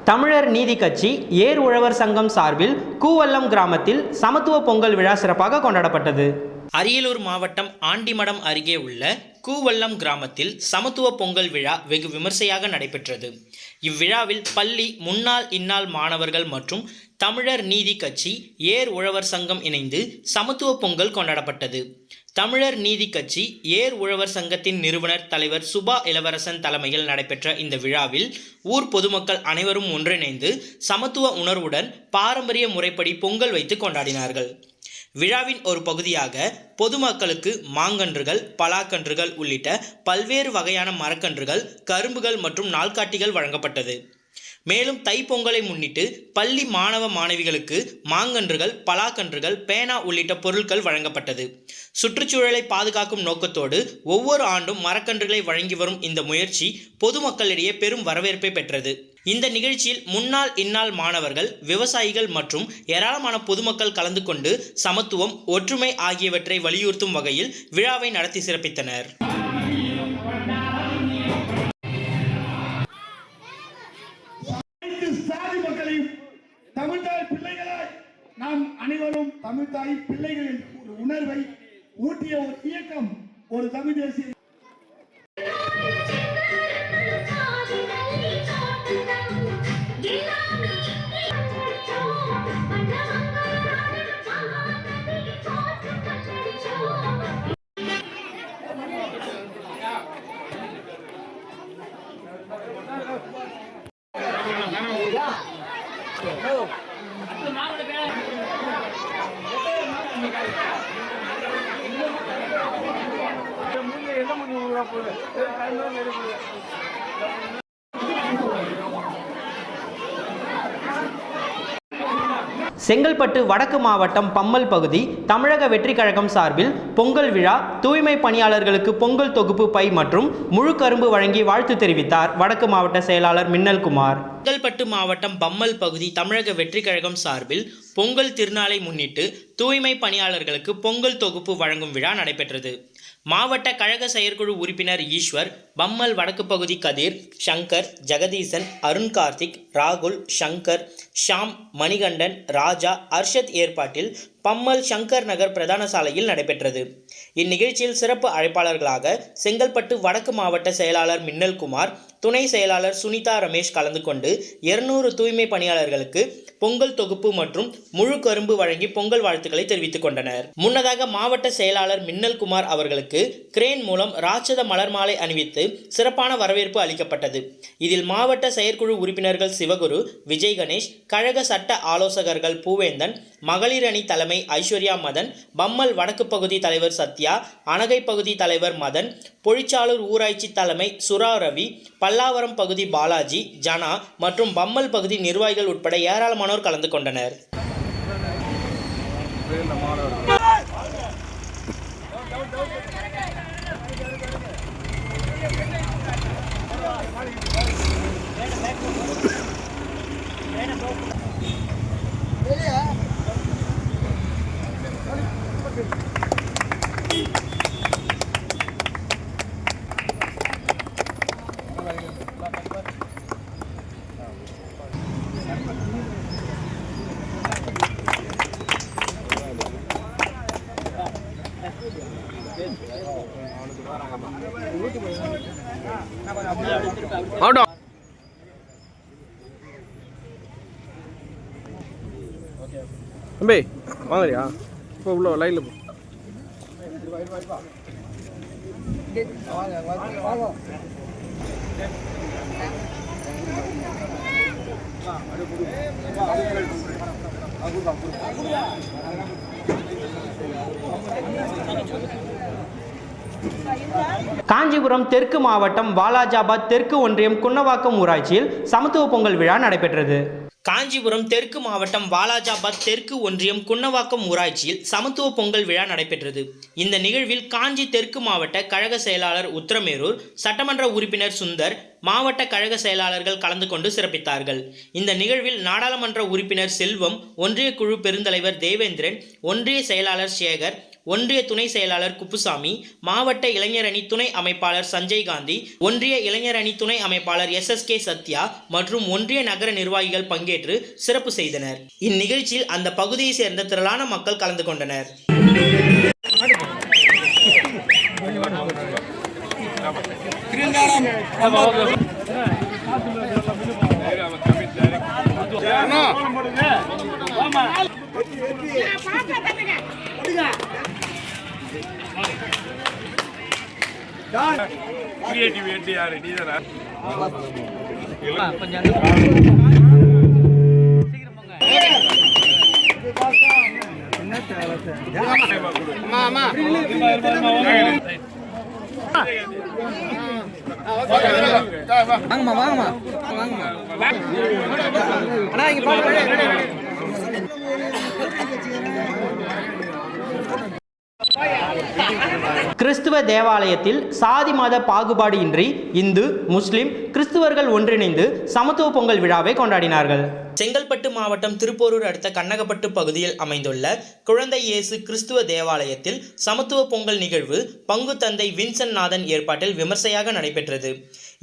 தமிழர் நீதி கட்சி ஏர் உழவர் சங்கம் சார்பில் கூவல்லம் கிராமத்தில் சமத்துவ பொங்கல் விழா சிறப்பாக கொண்டாடப்பட்டது. அரியலூர் மாவட்டம் ஆண்டிமடம் அருகே உள்ள கூவல்லம் கிராமத்தில் சமத்துவ பொங்கல் விழா வெகு விமர்சையாக நடைபெற்றது. இவ்விழாவில் பள்ளி முன்னாள் இந்நாள் மாணவர்கள் மற்றும் தமிழர் நீதி கட்சி ஏர் உழவர் சங்கம் இணைந்து சமத்துவ பொங்கல் கொண்டாடப்பட்டது. தமிழர் நீதி கட்சி ஏர் உழவர் சங்கத்தின் நிறுவனர் தலைவர் சுபா இளவரசன் தலைமையில் நடைபெற்ற இந்த விழாவில் ஊர் பொதுமக்கள் அனைவரும் ஒன்றிணைந்து சமத்துவ உணர்வுடன் பாரம்பரிய முறைப்படி பொங்கல் வைத்து கொண்டாடினார்கள். விழாவின் ஒரு பகுதியாக பொதுமக்களுக்கு மாங்கன்றுகள், பலாக்கன்றுகள் உள்ளிட்ட பல்வேறு வகையான மரக்கன்றுகள், கரும்புகள் மற்றும் நாள்காட்டிகள் வழங்கப்பட்டது. மேலும் தைப்பொங்கலை முன்னிட்டு பள்ளி மாணவ மாணவிகளுக்கு மாங்கன்றுகள், பலாக்கன்றுகள், பேனா உள்ளிட்ட பொருட்கள் வழங்கப்பட்டது. சுற்றுச்சூழலை பாதுகாக்கும் நோக்கத்தோடு ஒவ்வொரு ஆண்டும் மரக்கன்றுகளை வழங்கி வரும் இந்த முயற்சி பொதுமக்களிடையே பெரும் வரவேற்பை பெற்றது. இந்த நிகழ்ச்சியில் முன்னாள் இந்நாள் மாணவர்கள், விவசாயிகள் மற்றும் ஏராளமான பொதுமக்கள் கலந்து கொண்டு சமத்துவம், ஒற்றுமை ஆகியவற்றை வலியுறுத்தும் வகையில் விழாவை நடத்தி சிறப்பித்தனர். தமிழ்தாய் பிள்ளைகளாய் நாம் அனைவரும் தமிழ்தாய் பிள்ளைகள் என்ற ஒரு உணர்வை ஊட்டிய ஒரு இயக்கம் ஒரு தமிழ் தேசிய செங்கல்பட்டு வடக்கு மாவட்டம் பம்மல் பகுதி தமிழக வெற்றி கழகம் சார்பில் பொங்கல் விழா, தூய்மை பணியாளர்களுக்கு பொங்கல் தொகுப்பு பை மற்றும் முழு கரும்பு வழங்கி வாழ்த்து தெரிவித்தார் வடக்கு மாவட்ட செயலாளர் மின்னல்குமார். செங்கல்பட்டு மாவட்டம் பம்மல் பகுதி தமிழக வெற்றி கழகம் சார்பில் பொங்கல் திருநாளை முன்னிட்டு தூய்மை பணியாளர்களுக்கு பொங்கல் தொகுப்பு வழங்கும் விழா நடைபெற்றது. மாவட்ட கழக செயற்குழு உறுப்பினர் ஈஸ்வர், பம்மல் வடக்கு பகுதி கதிர், சங்கர், ஜெகதீசன், அருண் கார்த்திக், ராகுல், சங்கர், ஷாம், மணிகண்டன், ராஜா, அர்ஷத் ஏற்பாட்டில் பம்மல் சங்கர் நகர் பிரதான சாலையில் நடைபெற்றது. இந்நிகழ்ச்சியில் சிறப்பு அழைப்பாளர்களாக செங்கல்பட்டு வடக்கு மாவட்ட செயலாளர் மின்னல்குமார், துணை செயலாளர் சுனிதா ரமேஷ் கலந்து கொண்டு 200 தூய்மை பணியாளர்களுக்கு பொங்கல் தொகுப்பு மற்றும் முழு கரும்பு வழங்கி பொங்கல் வாழ்த்துக்களை தெரிவித்துக் கொண்டனர். முன்னதாக மாவட்ட செயலாளர் மின்னல்குமார் அவர்களுக்கு கிரேன் மூலம் ராட்சத மலர் மாலை அணிவித்து சிறப்பான வரவேற்பு அளிக்கப்பட்டது. இதில் மாவட்ட செயற்குழு உறுப்பினர்கள் சிவகுரு, விஜய் கணேஷ், கழக சட்ட ஆலோசகர்கள் பூவேந்தன், மகளிர் அணி தலைமை ஐஸ்வர்யா மதன், பம்மல் வடக்கு பகுதி தலைவர் சத்யா, அணகை பகுதி தலைவர் மதன், பொழிச்சாளூர் ஊராட்சி தலைமை சுரா ரவி, பல்லாவரம் பகுதி பாலாஜி, ஜனா மற்றும் பம்மல் பகுதி நிர்வாகிகள் உட்பட ஏராளமானோர் கலந்து கொண்டனர். தம்பி வாங்கறியா? இப்போ உள்ள லைனில் போ. காஞ்சிபுரம் தெற்கு மாவட்டம் வாலாஜாபாத் தெற்கு ஒன்றியம் குன்னவாக்கம் ஊராட்சியில் சமத்துவ பொங்கல் விழா நடைபெற்றது. காஞ்சிபுரம் தெற்கு மாவட்டம் வாலாஜாபாத் தெற்கு ஒன்றியம் குன்னவாக்கம் ஊராட்சியில் சமத்துவ பொங்கல் விழா நடைபெற்றது. இந்த நிகழ்வில் காஞ்சி தெற்கு மாவட்ட கழக செயலாளர் உத்திரமேரூர், சட்டமன்ற உறுப்பினர் சுந்தர், மாவட்ட கழக செயலாளர்கள் கலந்து கொண்டு சிறப்பித்தார்கள். இந்த நிகழ்வில் நாடாளுமன்ற உறுப்பினர் செல்வம், ஒன்றிய குழு பெருந்தலைவர் தேவேந்திரன், ஒன்றிய செயலாளர் சேகர், ஒன்றிய துணை செயலாளர் குப்புசாமி, மாவட்ட இளைஞரணி துணை அமைப்பாளர் சஞ்சய் காந்தி, ஒன்றிய இளைஞரணி துணை அமைப்பாளர் SSK சத்யா மற்றும் ஒன்றிய நகர நிர்வாகிகள் பங்கேற்று சிறப்பு செய்தனர். இந்நிகழ்ச்சியில் அந்த பகுதியை சேர்ந்த திரளான மக்கள் கலந்து கொண்டனர். கிறிஸ்துவ தேவாலயத்தில் சாதி மத பாகுபாடு இன்றி இந்து, முஸ்லிம், கிறிஸ்துவர்கள் ஒன்றிணைந்து சமத்துவ பொங்கல் விழாவை கொண்டாடினார்கள். செங்கல்பட்டு மாவட்டம் திருப்போரூர் அடுத்த கண்ணகப்பட்டு பகுதியில் அமைந்துள்ள குழந்தை இயேசு கிறிஸ்துவ தேவாலயத்தில் சமத்துவ பொங்கல் நிகழ்வு பங்கு தந்தை வின்சென்ட் நாதன் ஏற்பாட்டில் விமர்சையாக நடைபெற்றது.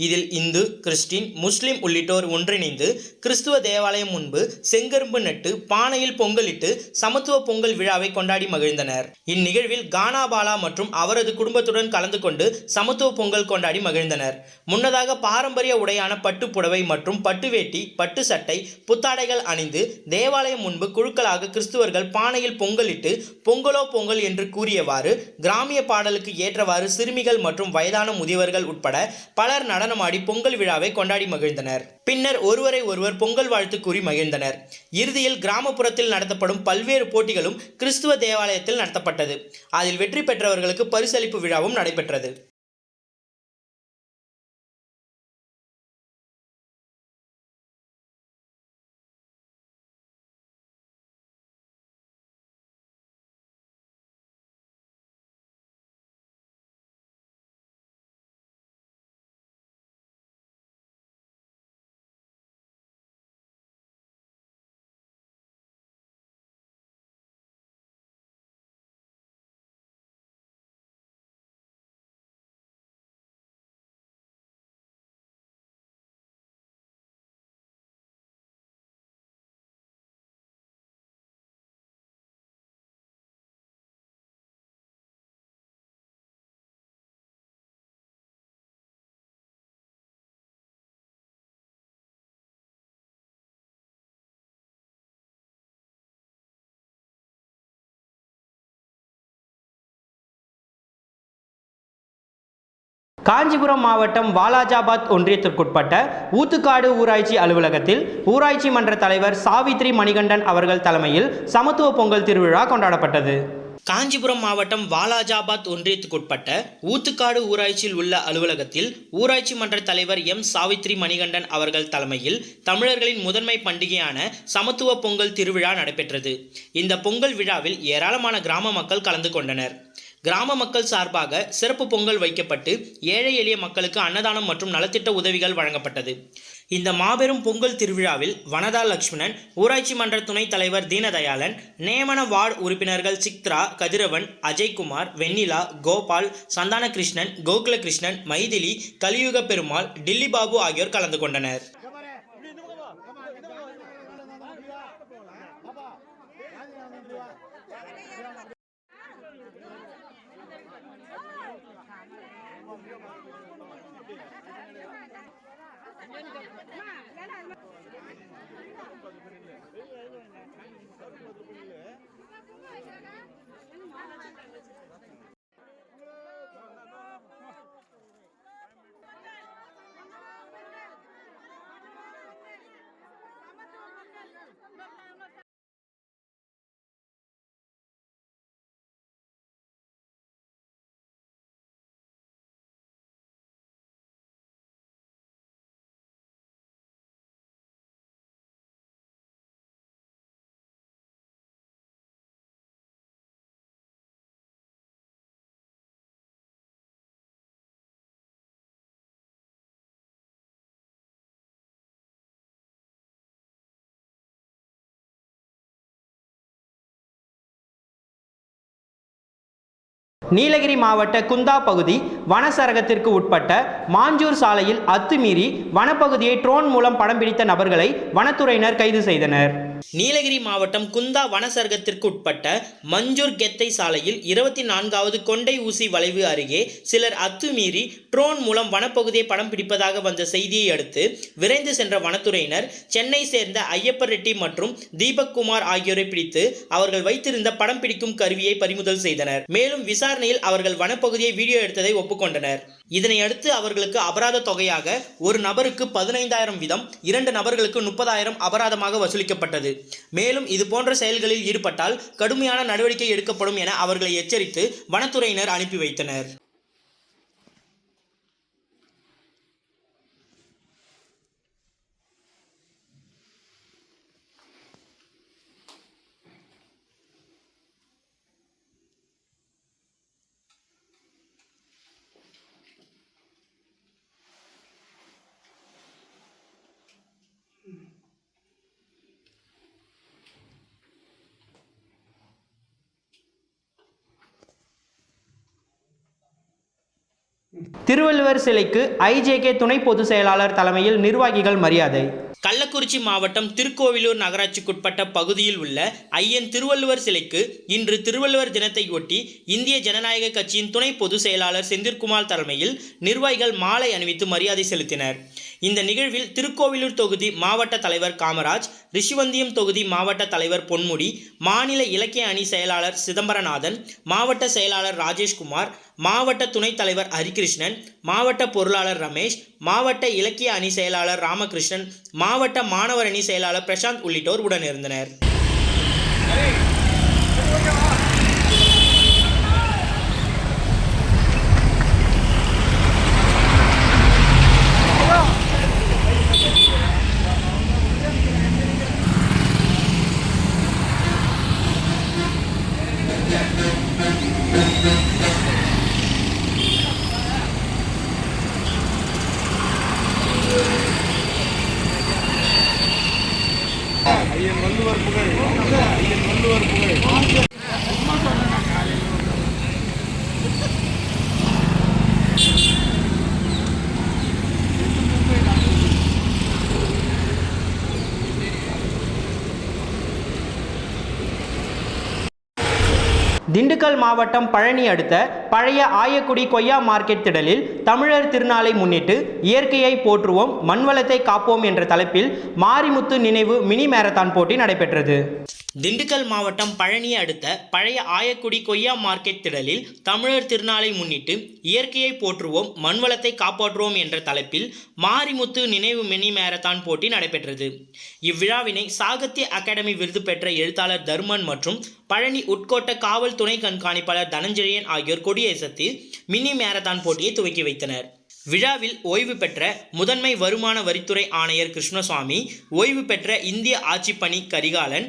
இதில் இந்து, கிறிஸ்டின், முஸ்லிம் உள்ளிட்டோர் ஒன்றிணைந்து கிறிஸ்துவ தேவாலயம் முன்பு செங்கரும்பு நட்டு பானையில் பொங்கலிட்டு சமத்துவ பொங்கல் விழாவை கொண்டாடி மகிழ்ந்தனர். இந்நிகழ்வில் கானாபாலா மற்றும் அவரது குடும்பத்துடன் கலந்து கொண்டு சமத்துவ பொங்கல் கொண்டாடி மகிழ்ந்தனர். முன்னதாக பாரம்பரிய உடையான பட்டு புடவை மற்றும் பட்டு வேட்டி, பட்டு சட்டை, புத்தாடைகள் அணிந்து தேவாலயம் முன்பு குழுக்களாக கிறிஸ்துவர்கள் பானையில் பொங்கலிட்டு பொங்கலோ பொங்கல் என்று கூறியவாறு கிராமிய பாடலுக்கு ஏற்றவாறு சிறுமிகள் மற்றும் வயதான முதியவர்கள் உட்பட பலர் நடனமாடி பொங்கல் விழாவை கொண்டாடி மகிழ்ந்தனர். பின்னர் ஒருவரை ஒருவர் பொங்கல் வாழ்த்து கூறி மகிழ்ந்தனர். இறுதியில் கிராமப்புறத்தில் நடத்தப்படும் பல்வேறு போட்டிகளும் கிறிஸ்துவ தேவாலயத்தில் நடத்தப்பட்டது. அதில் வெற்றி பெற்றவர்களுக்கு பரிசளிப்பு விழாவும் நடைபெற்றது. காஞ்சிபுரம் மாவட்டம் வாலாஜாபாத் ஒன்றியத்திற்குட்பட்ட ஊத்துக்காடு ஊராட்சி அலுவலகத்தில் ஊராட்சி மன்ற தலைவர் சாவித்ரி மணிகண்டன் அவர்கள் தலைமையில் சமத்துவ பொங்கல் திருவிழா கொண்டாடப்பட்டது. காஞ்சிபுரம் மாவட்டம் வாலாஜாபாத் ஒன்றியத்துக்குட்பட்ட ஊத்துக்காடு ஊராட்சியில் உள்ள அலுவலகத்தில் ஊராட்சி மன்ற தலைவர் சாவித்ரி மணிகண்டன் அவர்கள் தலைமையில் தமிழர்களின் முதன்மை பண்டிகையான சமத்துவ பொங்கல் திருவிழா நடைபெற்றது. இந்த பொங்கல் விழாவில் ஏராளமான கிராம மக்கள் கலந்து கொண்டனர். கிராம மக்கள் சார்பாக சிறப்பு பொங்கல் வைக்கப்பட்டு ஏழை எளிய மக்களுக்கு அன்னதானம் மற்றும் நலத்திட்ட உதவிகள் வழங்கப்பட்டது. இந்த மாபெரும் பொங்கல் திருவிழாவில் வனதா லட்சுமணன், ஊராட்சி மன்ற துணைத் தலைவர் தீனதயாளன், நியமன வார்டு உறுப்பினர்கள் சித்ரா, கதிரவன், அஜய்குமார், வெண்ணிலா, கோபால், சந்தான கிருஷ்ணன், கோகுல கிருஷ்ணன், மைதிலி, கலியுக பெருமாள், டில்லி பாபு ஆகியோர் கலந்து கொண்டனர். நீலகிரி மாவட்ட குந்தா பகுதி வனச்சரகத்திற்கு உட்பட்ட மாஞ்சூர் சாலையில் அத்துமீறி வனப்பகுதியை ட்ரோன் மூலம் படம் பிடித்த நபர்களை வனத்துறையினர் கைது செய்தனர். நீலகிரி மாவட்டம் குந்தா வனச்சரகத்திற்கு உட்பட்ட மஞ்சூர் கெத்தை சாலையில் 24வது கொண்டை ஊசி வளைவு அருகே சிலர் அத்துமீறி ட்ரோன் மூலம் வனப்பகுதியை படம் பிடிப்பதாக வந்த செய்தியை அடுத்து விரைந்து சென்ற வனத்துறையினர் சென்னை சேர்ந்த ஐயப்பர் ரெட்டி மற்றும் தீபக் குமார் ஆகியோரை பிடித்து அவர்கள் வைத்திருந்த படம் பிடிக்கும் கருவியை பறிமுதல் செய்தனர். மேலும் விசாரணையில் அவர்கள் வனப்பகுதியை வீடியோ எடுத்ததை ஒப்புக்கொண்டனர். இதனை அடுத்து அவர்களுக்கு அபராத தொகையாக ஒரு நபருக்கு 15,000 வீதம் 2 நபர்களுக்கு 30,000 அபராதமாக வசூலிக்கப்பட்டது. மேலும் இது போன்ற செயல்களில் ஈடுபட்டால் கடுமையான நடவடிக்கை எடுக்கப்படும் என அவர்களை எச்சரித்து வனத்துறையினர் அனுப்பி வைத்தனர். திருவள்ளுவர் சிலைக்கு ஐஜேகே துணை பொதுச் செயலாளர் தலைமையில் நிர்வாகிகள் மரியாதை. கள்ளக்குறிச்சி மாவட்டம் திருக்கோவிலூர் நகராட்சிக்குட்பட்ட பகுதியில் உள்ள ஐயன் திருவள்ளுவர் சிலைக்கு இன்று திருவள்ளுவர் தினத்தையொட்டி இந்திய ஜனநாயக கட்சியின் துணை பொதுச் செயலாளர் செந்தில்குமார் தலைமையில் நிர்வாகிகள் மாலை அணிவித்து மரியாதை செலுத்தினர். இந்த நிகழ்வில் திருக்கோவிலூர் தொகுதி மாவட்ட தலைவர் காமராஜ், ரிஷிவந்தியம் தொகுதி மாவட்ட தலைவர் பொன்முடி, மாநில இலக்கிய அணி செயலாளர் சிதம்பரநாதன், மாவட்ட செயலாளர் ராஜேஷ்குமார், மாவட்ட துணைத் தலைவர் ஹரிகிருஷ்ணன், மாவட்ட பொருளாளர் ரமேஷ், மாவட்ட இலக்கிய அணி செயலாளர் ராமகிருஷ்ணன், மாவட்ட மாணவர் அணி செயலாளர் பிரசாந்த் உள்ளிட்டோர் உடனிருந்தனர். திண்டுக்கல் மாவட்டம் பழனி அடுத்த பழைய ஆயக்குடி கொய்யா மார்க்கெட் திடலில் தமிழர் திருநாளை முன்னிட்டு இயற்கையை போற்றுவோம் மண்வளத்தை காப்போம் என்ற தலைப்பில் மாரிமுத்து நினைவு மினி மாரத்தான் போட்டி நடைபெற்றது. திண்டுக்கல் மாவட்டம் பழனியை அடுத்த பழைய ஆயக்குடி கொய்யா மார்க்கெட் திடலில் தமிழர் திருநாளை முன்னிட்டு இயற்கையை போற்றுவோம் மண்வளத்தை காப்பாற்றுவோம் என்ற தலைப்பில் மாரிமுத்து நினைவு மினி மாரத்தான் போட்டி நடைபெற்றது. இவ்விழாவினை சாகித்ய அகாடமி விருது பெற்ற எழுத்தாளர் தர்மன் மற்றும் பழனி உட்கோட்ட காவல் துணை கண்காணிப்பாளர் தனஞ்சயன் ஆகியோர் கொடியசைத்து மினி மாரத்தான் போட்டியை துவக்கி வைத்தனர். விழாவில் ஓய்வு பெற்ற முதன்மை வருமான வரித்துறை ஆணையர் கிருஷ்ணசுவாமி, ஓய்வு பெற்ற இந்திய ஆட்சிப்பணி கரிகாலன்,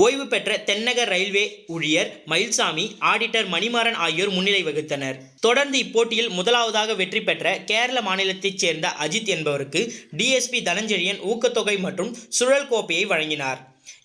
ஓய்வு பெற்ற தென்னக ரயில்வே ஊழியர் மயில்சாமி, ஆடிட்டர் மணிமாறன் ஆகியோர் முன்னிலை வகித்தனர். தொடர்ந்து இப்போட்டியில் முதலாவதாக வெற்றி பெற்ற கேரள மாநிலத்தைச் சேர்ந்த அஜித் என்பவருக்கு டிஎஸ்பி தனஞ்சயன் ஊக்கத்தொகை மற்றும் சுழல் கோப்பையை வழங்கினார்.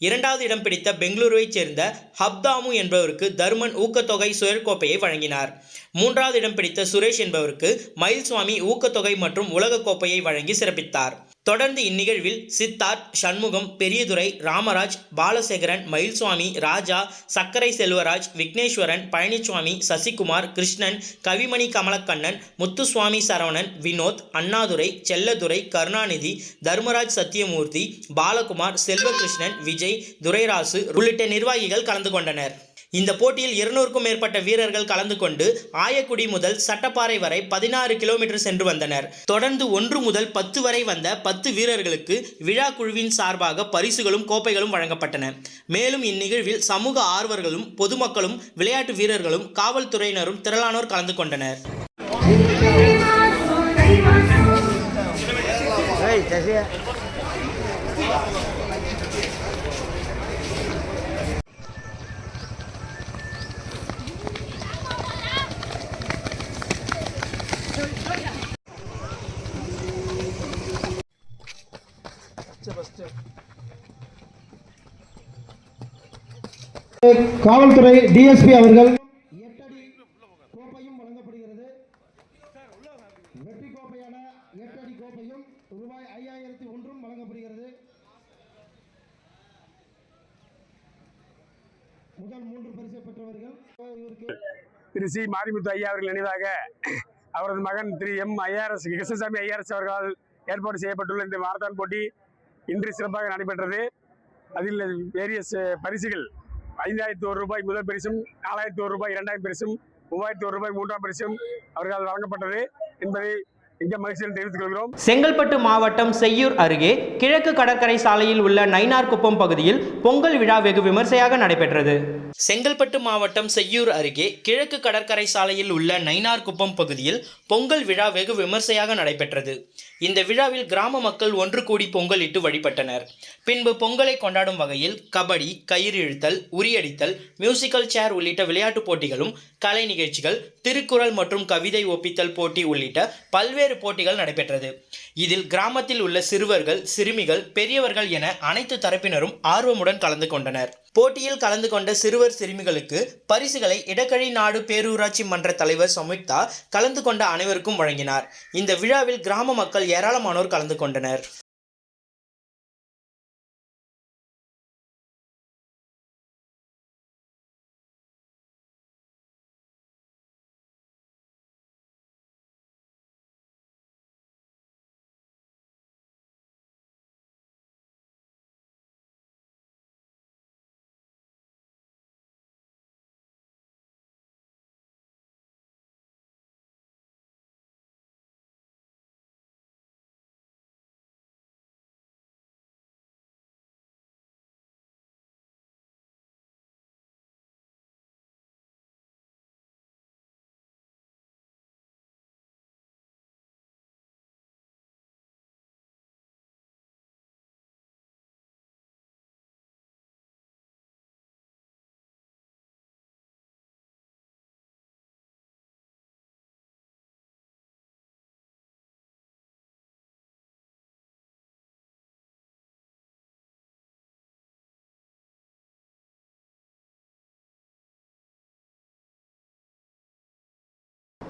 இரண்டாவது இடம் பிடித்த பெங்களூருவைச் சேர்ந்த ஹப்தாமு என்பவருக்கு தர்மன் ஊக்கத்தொகை சுழற்கோப்பையை வழங்கினார். மூன்றாவது இடம் பிடித்த சுரேஷ் என்பவருக்கு மயில்சுவாமி ஊக்கத்தொகை மற்றும் உலகக்கோப்பையை வழங்கி சிறப்பித்தார். தொடர்ந்து இந்நிகழ்வில் சித்தார்த், சண்முகம், பெரியதுரை, ராமராஜ், பாலசேகரன், மயில்சுவாமி, ராஜா, சக்கரை செல்வராஜ், விக்னேஸ்வரன், பழனிசுவாமி, சசிகுமார், கிருஷ்ணன், கவிமணி கமலக்கண்ணன், முத்துசுவாமி சரவணன், வினோத், அண்ணாதுரை, செல்லதுரை, கருணாநிதி, தர்மராஜ் சத்தியமூர்த்தி, பாலகுமார், செல்வகிருஷ்ணன், விஜய், துரைராசு உள்ளிட்ட நிர்வாகிகள் கலந்து கொண்டனர். இந்த போட்டியில் 200க்கும் மேற்பட்ட வீரர்கள் கலந்து கொண்டு ஆயக்குடி முதல் சட்டப்பாறை வரை 16 கிலோமீட்டர் சென்று வந்தனர். தொடர்ந்து 1 முதல் 10 வரை வந்த 10 வீரர்களுக்கு விழா குழுவின் சார்பாக பரிசுகளும் கோப்பைகளும் வழங்கப்பட்டன. மேலும் இந்நிகழ்வில் சமூக ஆர்வலர்களும் பொதுமக்களும் விளையாட்டு வீரர்களும் காவல்துறையினரும் திரளானோர் கலந்து கொண்டனர். காவல்துறை டிஎஸ்பி அவர்கள் 8 அடி 8 அடி கோப்பையும் ரூபாய் 5001 வழங்கப்படுகிறது. முதல் 3 பரிசு பெற்றவர்கள் திரு சி மாரிமுத்து ஐயா அவர்கள் நினைவாக அவரது மகன் திரு எம் ஐஆர்எஸ் கிருஷ்ணசாமி ஐஆர்எஸ் அவர்களால் ஏற்பாடு செய்யப்பட்டுள்ள இந்த மாரத்தான் போட்டி இன்று சிறப்பாக நடைபெற்றது. அதில் வேரியஸ் பரிசுகள் 5001 ரூபாய் முதல் பரிசும், 4001 ரூபாய் 2ஆம் பரிசும், 3001 ரூபாய் 3ஆம் பரிசும் அவர்களால் வழங்கப்பட்டது என்பதை மிக மகிழ்ச்சியில் தெரிவித்துக் கொள்கிறோம். செங்கல்பட்டு மாவட்டம் செய்யூர் அருகே கிழக்கு கடற்கரை சாலையில் உள்ள நயினார்குப்பம் பகுதியில் பொங்கல் விழா வெகு விமர்சையாக நடைபெற்றது. செங்கல்பட்டு மாவட்டம் செய்யூர் அருகே கிழக்கு கடற்கரை சாலையில் உள்ள நயினார்குப்பம் பகுதியில் பொங்கல் விழா வெகு விமர்சையாக நடைபெற்றது. இந்த விழாவில் கிராம மக்கள் ஒன்று கூடி பொங்கல் இட்டு வழிபட்டனர். பின்பு பொங்கலை கொண்டாடும் வகையில் கபடி, கயிறு இழுத்தல், உரியடித்தல், மியூசிக்கல் சேர் உள்ளிட்ட விளையாட்டுப் போட்டிகளும், கலை நிகழ்ச்சிகள், திருக்குறள் மற்றும் கவிதை ஒப்பித்தல் போட்டி உள்ளிட்ட பல்வேறு போட்டிகள் நடைபெற்றது. இதில் கிராமத்தில் உள்ள சிறுவர்கள், சிறுமிகள், பெரியவர்கள் என அனைத்து தரப்பினரும் ஆர்வமுடன் கலந்து கொண்டனர். போட்டியில் கலந்து கொண்ட சிறுவர் சிறுமிகளுக்கு பரிசுகளை இடக்கழி நாடு பேரூராட்சி மன்ற தலைவர் சமுக்தா கலந்து கொண்ட அனைவருக்கும் வழங்கினார். இந்த விழாவில் கிராம மக்கள் ஏராளமானோர் கலந்து கொண்டனர்.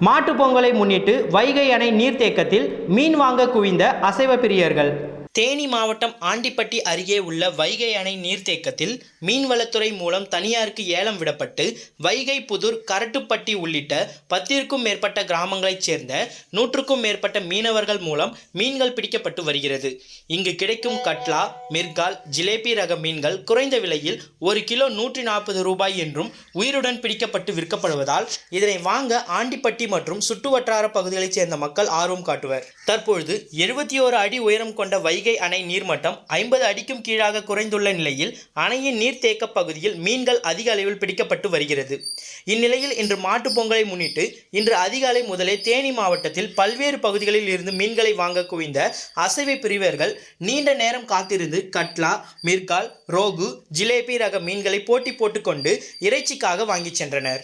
மாட்டுப் பொங்கலை முன்னிட்டு வைகை அணை நீர்த்தேக்கத்தில் மீன் வாங்க குவிந்த அசைவ பிரியர்கள். தேனி மாவட்டம் ஆண்டிப்பட்டி அருகே உள்ள வைகை அணை நீர்த்தேக்கத்தில் மீன்வளத்துறை மூலம் தனியாருக்கு ஏலம் விடப்பட்டு வைகை புதூர், கரட்டுப்பட்டி உள்ளிட்ட 10க்கும் மேற்பட்ட கிராமங்களைச் சேர்ந்த 100க்கும் மேற்பட்ட மீனவர்கள் மூலம் மீன்கள் பிடிக்கப்பட்டு வருகிறது. இங்கு கிடைக்கும் கட்லா, மிர்கால், ஜிலேபி ரக மீன்கள் குறைந்த விலையில் 1 கிலோ 140 ரூபாய் என்றும் உயிருடன் பிடிக்கப்பட்டு விற்கப்படுவதால் இதனை வாங்க ஆண்டிப்பட்டி மற்றும் சுற்றுவட்டார பகுதிகளைச் சேர்ந்த மக்கள் ஆர்வம் காட்டுவர். தற்பொழுது 71 அடி உயரம் கொண்ட வைகை அணை நீர்மட்டம் 50 அடிக்கும் கீழாக குறைந்துள்ள நிலையில் அணையின் நீர்த்தேக்க பகுதியில் மீன்கள் அதிக அளவில் பிடிக்கப்பட்டு வருகிறது. இந்நிலையில் இன்று மாட்டுப் பொங்கலை முன்னிட்டு இன்று அதிகாலை முதலே தேனி மாவட்டத்தில் பல்வேறு பகுதிகளில் இருந்து மீன்களை வாங்க குவிந்த அசைவ பிரிவர்கள் நீண்ட நேரம் காத்திருந்து கட்லா, மிர்கால், ரோகு, ஜிலேபி ரக மீன்களை போட்டி போட்டுக்கொண்டு இறைச்சிக்காக வாங்கி சென்றனர்.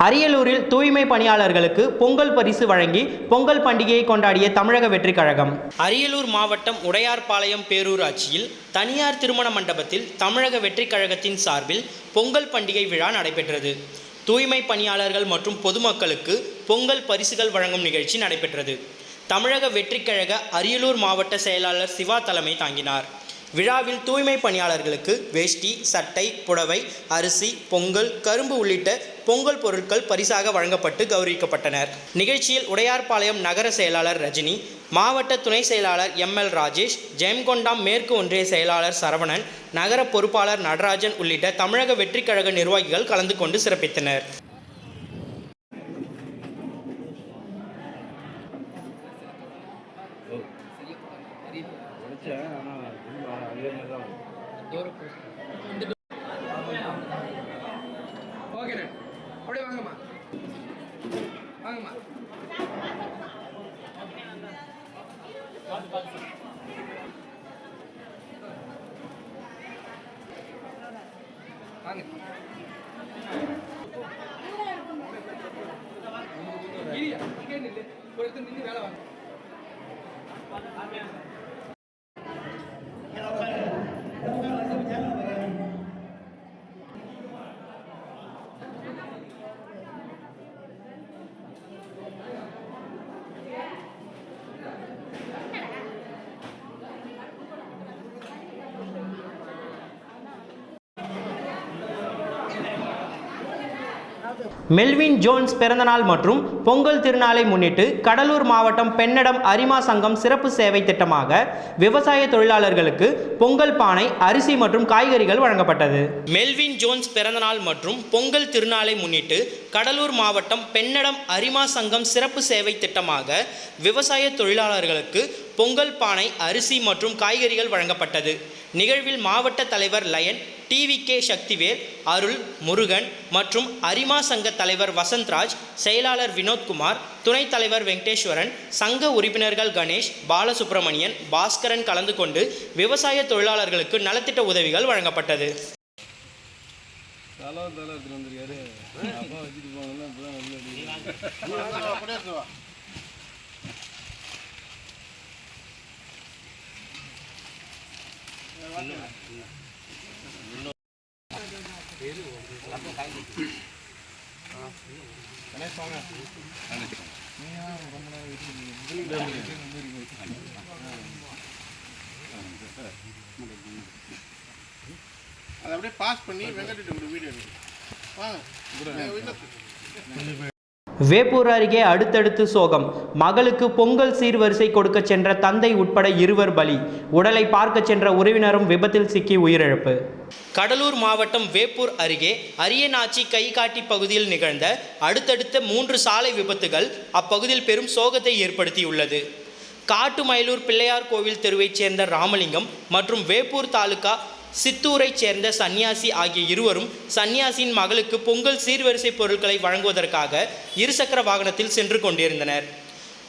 அரியலூரில் தூய்மை பணியாளர்களுக்கு பொங்கல் பரிசு வழங்கி பொங்கல் பண்டிகையை கொண்டாடிய தமிழக வெற்றி கழகம். அரியலூர் மாவட்டம் உடையார்பாளையம் பேரூராட்சியில் தனியார் திருமண மண்டபத்தில் தமிழக வெற்றி கழகத்தின் சார்பில் பொங்கல் பண்டிகை விழா நடைபெற்றது. தூய்மை பணியாளர்கள் மற்றும் பொதுமக்களுக்கு பொங்கல் பரிசுகள் வழங்கும் நிகழ்ச்சி நடைபெற்றது. தமிழக வெற்றி கழக அரியலூர் மாவட்ட செயலாளர் சிவா தலைமை தாங்கினார். விழாவில் தூய்மை பணியாளர்களுக்கு வேஷ்டி, சட்டை, புடவை, அரிசி, பொங்கல், கரும்பு உள்ளிட்ட பொங்கல் பொருட்கள் பரிசாக வழங்கப்பட்டு கௌரவிக்கப்பட்டனர். நிகழ்ச்சியில் உடையார்பாளையம் நகர செயலாளர் ரஜினி, மாவட்ட துணை செயலாளர் எம்எல் ராஜேஷ், ஜெயங்கொண்டாம் மேற்கு ஒன்றிய செயலாளர் சரவணன், நகர பொறுப்பாளர் நடராஜன் உள்ளிட்ட தமிழக வெற்றி கழக நிர்வாகிகள் கலந்து கொண்டு சிறப்பித்தனர். ஓகேண்ணே, அப்படியே வாங்கம்மா, வாங்கம்மா. வாங்க. இரியா, இங்கே நில்லு. ஒரு இடத்துல நின்று வேலை வாங்க. மெல்வின் ஜோன்ஸ் பிறந்தநாள் மற்றும் பொங்கல் திருநாளை முன்னிட்டு கடலூர் மாவட்டம் பெண்ணடம் அரிமா சங்கம் சிறப்பு சேவை திட்டமாக விவசாய தொழிலாளர்களுக்கு பொங்கல் பானை, அரிசி மற்றும் காய்கறிகள் வழங்கப்பட்டது. மெல்வின் ஜோன்ஸ் பிறந்தநாள் மற்றும் பொங்கல் திருநாளை முன்னிட்டு கடலூர் மாவட்டம் பெண்ணடம் அரிமா சங்கம் சிறப்பு சேவை திட்டமாக விவசாய தொழிலாளர்களுக்கு பொங்கல் பானை, அரிசி மற்றும் காய்கறிகள் வழங்கப்பட்டது. நிகழ்வில் மாவட்ட தலைவர் லயன், TVK சக்திவேல், அருள், முருகன் மற்றும் அரிமா சங்க தலைவர் வசந்த்ராஜ், செயலாளர் வினோத்குமார், துணைத் தலைவர் வெங்கடேஸ்வரன், சங்க உறுப்பினர்கள் கணேஷ், பாலசுப்ரமணியன், பாஸ்கரன் கலந்து கொண்டு விவசாய தொழிலாளர்களுக்கு நலத்திட்ட உதவிகள் வழங்கப்பட்டது. அதை அப்படியே பாஸ் பண்ணி வெங்கட்டிட்டு வீடியோ வாங்க. வேப்பூர் அருகே அடுத்தடுத்து சோகம். மகளுக்கு பொங்கல் சீர்வரிசை கொடுக்க சென்ற தந்தை உட்பட 2 பலி. உடலை பார்க்க சென்ற உறவினரும் விபத்தில் சிக்கி உயிரிழப்பு. கடலூர் மாவட்டம் வேப்பூர் அருகே அரியநாச்சி கைகாட்டி பகுதியில் நிகழ்ந்த அடுத்தடுத்த 3 சாலை விபத்துகள் அப்பகுதியில் பெரும் சோகத்தை ஏற்படுத்தியுள்ளது. காட்டுமயிலூர் பிள்ளையார் கோவில் தெருவைச் சேர்ந்த ராமலிங்கம் மற்றும் வேப்பூர் தாலுகா சித்தூரைச் சேர்ந்த சன்னியாசி ஆகிய இருவரும் சன்னியாசியின் மகளுக்கு பொங்கல் சீர்வரிசை பொருட்களை வழங்குவதற்காக இருசக்கர வாகனத்தில் சென்று கொண்டிருந்தனர்.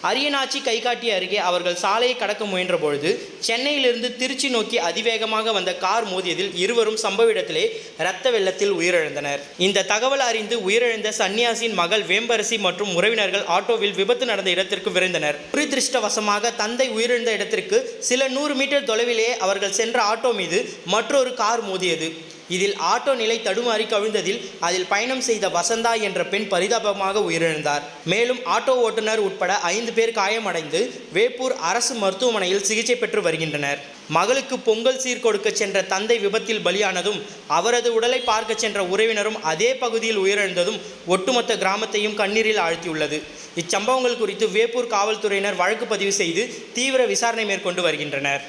அரியநாச்சி கைகாட்டி அருகே அவர்கள் சாலையை கடக்க முயன்ற பொழுது சென்னையிலிருந்து திருச்சி நோக்கி அதிவேகமாக வந்த கார் மோதியதில் இருவரும் சம்பவ இடத்திலே இரத்த வெள்ளத்தில் உயிரிழந்தனர். இந்த தகவல் அறிந்து உயிரிழந்த சன்னியாசியின் மகள் வேம்பரசி மற்றும் உறவினர்கள் ஆட்டோவில் விபத்து நடந்த இடத்திற்கு விரைந்தனர். துரதிருஷ்டவசமாக தந்தை உயிரிழந்த இடத்திற்கு சில 100 மீட்டர் தொலைவிலேயே அவர்கள் சென்ற ஆட்டோ மீது மற்றொரு கார் மோதியது. இதில் ஆட்டோ நிலை தடுமாறி கவிழ்ந்ததில் அதில் பயணம் செய்த வசந்தா என்ற பெண் பரிதாபமாக உயிரிழந்தார். மேலும் ஆட்டோ ஓட்டுநர் உட்பட 5 பேர் காயமடைந்து வேப்பூர் அரசு மருத்துவமனையில் சிகிச்சை பெற்று வருகின்றனர். மகளுக்கு பொங்கல் சீர் கொடுக்க சென்ற தந்தை விபத்தில் பலியானதும் அவரது உடலை பார்க்க சென்ற உறவினரும் அதே பகுதியில் உயிரிழந்ததும் ஒட்டுமொத்த கிராமத்தையும் கண்ணீரில் ஆழ்த்தியுள்ளது. இச்சம்பவங்கள் குறித்து வேப்பூர் காவல்துறையினர் வழக்கு பதிவு செய்து தீவிர விசாரணை மேற்கொண்டு வருகின்றனர்.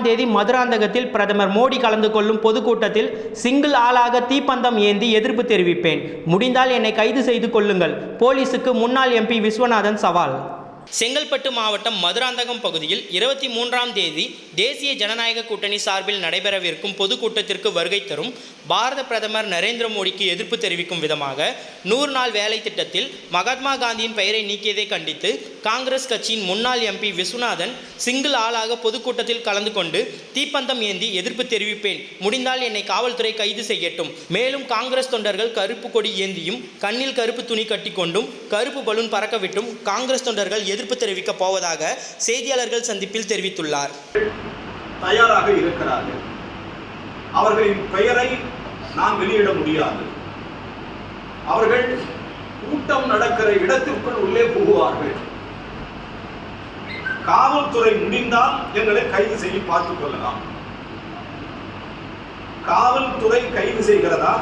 தேதி மதுராந்தகத்தில் பிரதமர் மோடி கலந்து கொள்ளும் பொதுக்கூட்டத்தில் சிங்கிள் ஆளாக தீப்பந்தம் ஏந்தி எதிர்ப்பு தெரிவிப்பேன். முடிந்தால் என்னை கைது செய்து கொள்ளுங்கள். போலீசுக்கு முன்னாள் MP விஸ்வநாதன் சவால். செங்கல்பட்டு மாவட்டம் மதுராந்தகம் பகுதியில் 23ஆம் தேதி தேசிய ஜனநாயக கூட்டணி சார்பில் நடைபெறவிருக்கும் பொதுக்கூட்டத்திற்கு வருகை தரும் பாரத பிரதமர் நரேந்திர மோடிக்கு எதிர்ப்பு தெரிவிக்கும் விதமாக 100 நாள் வேலை திட்டத்தில் மகாத்மா காந்தியின் பெயரை நீக்கியதை கண்டித்து காங்கிரஸ் கட்சியின் முன்னாள் எம்பி விஸ்வநாதன் சிங்கிள் ஆளாக பொதுக்கூட்டத்தில் கலந்து கொண்டு தீப்பந்தம் ஏந்தி எதிர்ப்பு தெரிவிப்பேன், முடிந்தால் என்னை காவல்துறை கைது செய்யட்டும், மேலும் காங்கிரஸ் தொண்டர்கள் கருப்பு கொடி ஏந்தியும் கண்ணில் கருப்பு துணி கட்டி கொண்டும் கருப்பு பலூன் பறக்கவிட்டும் காங்கிரஸ் தொண்டர்கள் எதிர்ப்பு தெரிவிக்கப் போவதாக செய்தியாளர்கள் சந்திப்பில் தெரிவித்துள்ளார். தயாராக இருக்கிறார்கள். அவர்களின் பெயரை நாம் வெளியிட முடியாது. அவர்கள் கூட்டம் நடக்கிற இடத்திற்குள் உள்ளே புகுவார்கள். காவல்துறை முடிந்தால் எங்களை கைது செய்ய பார்த்துக் கொள்ளலாம். காவல்துறை கைது செய்கிறதா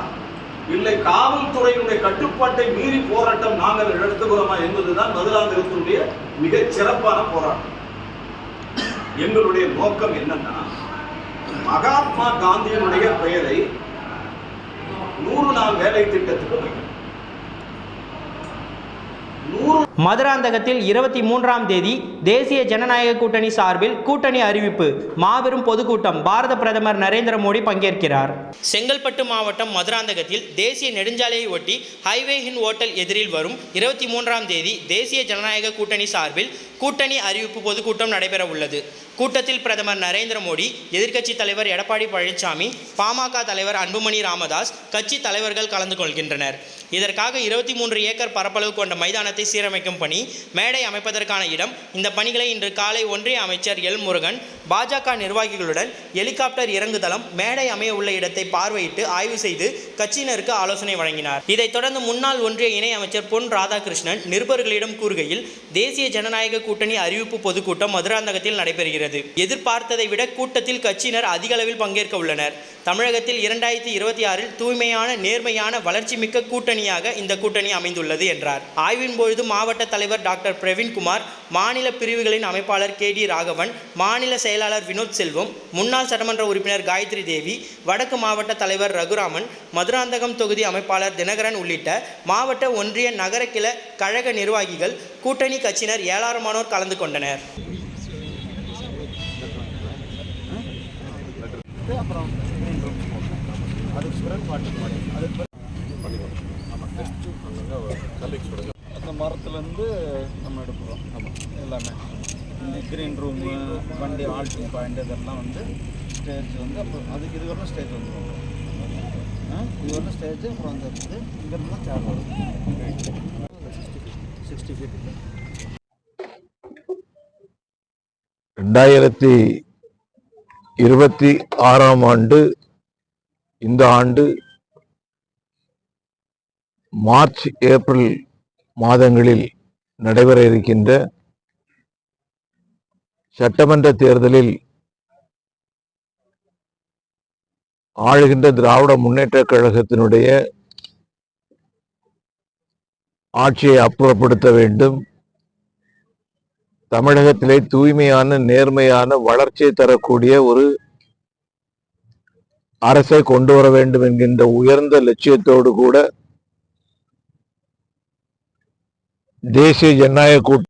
இல்லை காவல்துறையினுடைய கட்டுப்பாட்டை மீறி போராட்டம் நாங்கள் நடத்துகிறோமா என்பதுதான் மதுராந்தகத்தினுடைய மிகச் சிறப்பான போராட்டம். எங்களுடைய நோக்கம் என்னன்னா, மகாத்மா காந்தியினுடைய பெயரை 100 நாள் வேலை திட்டத்துக்கு வைக்கணும். மதுராந்தகத்தில் 23ஆம் தேதி தேசிய ஜனநாயக கூட்டணி சார்பில் கூட்டணி அறிவிப்பு மாபெரும் பொதுக்கூட்டம். பாரத பிரதமர் நரேந்திர மோடி பங்கேற்கிறார். செங்கல்பட்டு மாவட்டம் மதுராந்தகத்தில் தேசிய நெடுஞ்சாலையை ஒட்டி ஹைவே இன் ஓட்டல் எதிரில் வரும் 23ஆம் தேதி தேசிய ஜனநாயக கூட்டணி சார்பில் கூட்டணி அறிவிப்பு பொதுக்கூட்டம் நடைபெற உள்ளது. கூட்டத்தில் பிரதமர் நரேந்திர மோடி, எதிர்க்கட்சி தலைவர் எடப்பாடி பழனிசாமி, பாமக தலைவர் அன்புமணி ராமதாஸ், கட்சி தலைவர்கள் கலந்து கொள்கின்றனர். இதற்காக 23 ஏக்கர் பரப்பளவு கொண்ட மைதானத்தை சீரமைக்கும் பணி, மேடை அமைப்பதற்கான இடம், இந்த பணிகளை இன்று காலை ஒன்றிய அமைச்சர் எல் முருகன் பாஜக நிர்வாகிகளுடன் ஹெலிகாப்டர் இறங்குதளம், மேடை அமைய உள்ள இடத்தை பார்வையிட்டு ஆய்வு செய்து கட்சியினருக்கு ஆலோசனை வழங்கினார். இதைத் தொடர்ந்து முன்னாள் ஒன்றிய இணை அமைச்சர் பொன் ராதாகிருஷ்ணன் நிருபர்களிடம் கூறுகையில், தேசிய ஜனநாயக கூட்டணி அறிவிப்பு பொதுக்கூட்டம் மதுராந்தகத்தில் நடைபெறுகிறது. எதிர்பார்த்ததை விட கூட்டத்தில் கட்சியினர் அதிக அளவில் பங்கேற்க உள்ளனர். தமிழகத்தில் 2026இல் தூய்மையான, நேர்மையான, வளர்ச்சிமிக்க கூட்டணியாக இந்த கூட்டணி அமைந்துள்ளது என்றார். ஆய்வின் பொழுது மாவட்ட தலைவர் டாக்டர் பிரவீன்குமார், மாநில பிரிவுகளின் அமைப்பாளர் KD ராகவன், மாநில செயலாளர் வினோத் செல்வம், முன்னாள் சட்டமன்ற உறுப்பினர் காயத்ரி தேவி, வடக்கு மாவட்ட தலைவர் ரகுராமன், மதுராந்தகம் தொகுதி அமைப்பாளர் தினகரன் உள்ளிட்ட மாவட்ட, ஒன்றிய, நகர கிளை கழக நிர்வாகிகள், கூட்டணி கட்சியினர் ஏராளமானோர் கலந்து கொண்டனர். அந்த மரத்துலேருந்து நம்ம எடுக்கிறோம். எல்லாமே இந்த க்ரீன் ரூமு, வண்டி ஆல்டிங் பாயிண்ட், இதெல்லாம் வந்து ஸ்டேஜ் வந்து அப்புறம் அதுக்கு இது வரணும். ஸ்டேஜ் வந்துடும், இது வரணும் ஸ்டேஜ். அப்புறம் வந்து இருக்குது இங்கேருந்து தான் சேர் வரும். 60 feet. 2026ஆம் ஆண்டு, இந்த ஆண்டு மார்ச், ஏப்ரல் மாதங்களில் நடைபெற இருக்கின்ற சட்டமன்ற தேர்தலில் ஆளுகின்ற திராவிட முன்னேற்ற கழகத்தினுடைய ஆட்சியை அப்புறப்படுத்த வேண்டும். தமிழகத்திலே தூய்மையான, நேர்மையான, வளர்ச்சியை தரக்கூடிய ஒரு அரசை கொண்டு வர வேண்டும் என்கின்ற உயர்ந்த லட்சியத்தோடு கூட தேசிய ஜனநாயக கூட்டணி